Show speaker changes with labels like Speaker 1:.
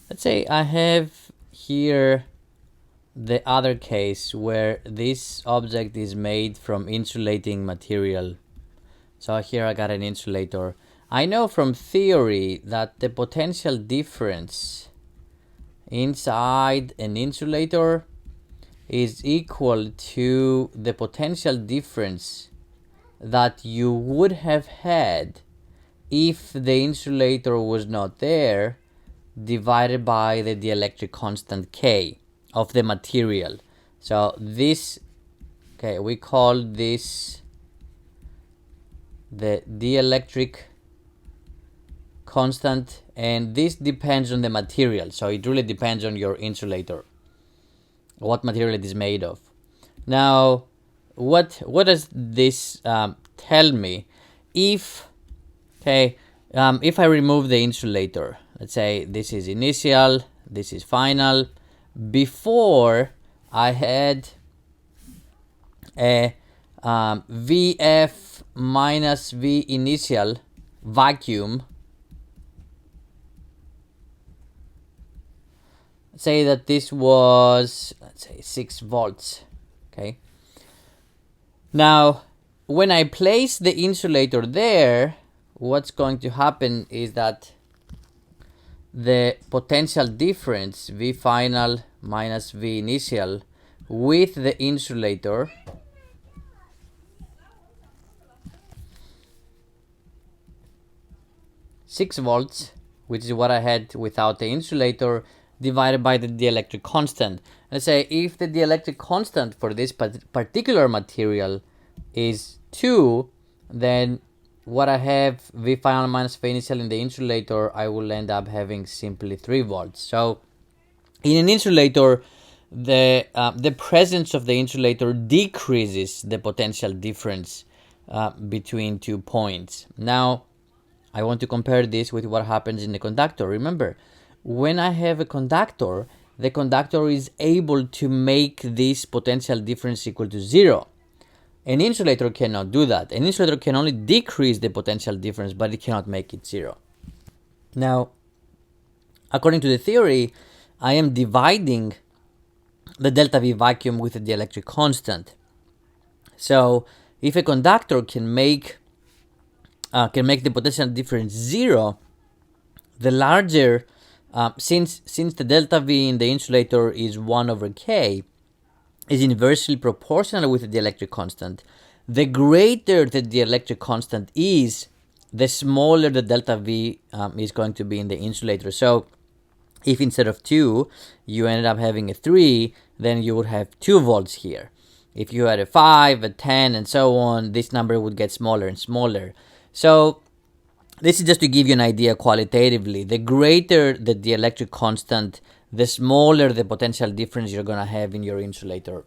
Speaker 1: Let's say I have here the other case where this object is made from insulating material. So here I got an insulator. I know from theory that the potential difference inside an insulator is equal to the potential difference that you would have had if the insulator was not there, divided by the dielectric constant K of the material. So this, okay, we call this the dielectric constant, and this depends on the material. So it really depends on your insulator, what material it is made of. Now, what does this tell me? If I remove the insulator, let's say this is initial, this is final. Before I had a VF minus V initial vacuum. Say that this was, let's say, 6 volts. Okay. Now, when I place the insulator there, what's going to happen is that the potential difference V final minus V initial with the insulator (6 volts), which is what I had without the insulator, divided by the dielectric constant. Let's say if the dielectric constant for this particular material is 2, then what I have V final minus V initial in the insulator, I will end up having simply 3 volts. So in an insulator, the presence of the insulator decreases the potential difference between 2 points. Now, I want to compare this with what happens in the conductor. Remember, when I have a conductor, the conductor is able to make this potential difference equal to 0. An insulator cannot do that. An insulator can only decrease the potential difference, but it cannot make it 0. Now, according to the theory, I am dividing the delta V vacuum with the dielectric constant. So, if a conductor can make the potential difference 0, the larger, since the delta V in the insulator is 1 over K, is inversely proportional with the dielectric constant, the greater the dielectric constant is, the smaller the delta V is going to be in the insulator. So if instead of 2, you ended up having a 3, then you would have 2 volts here. If you had a 5, a 10, and so on, this number would get smaller and smaller. So this is just to give you an idea qualitatively. The greater the dielectric constant, the smaller the potential difference you're going to have in your insulator.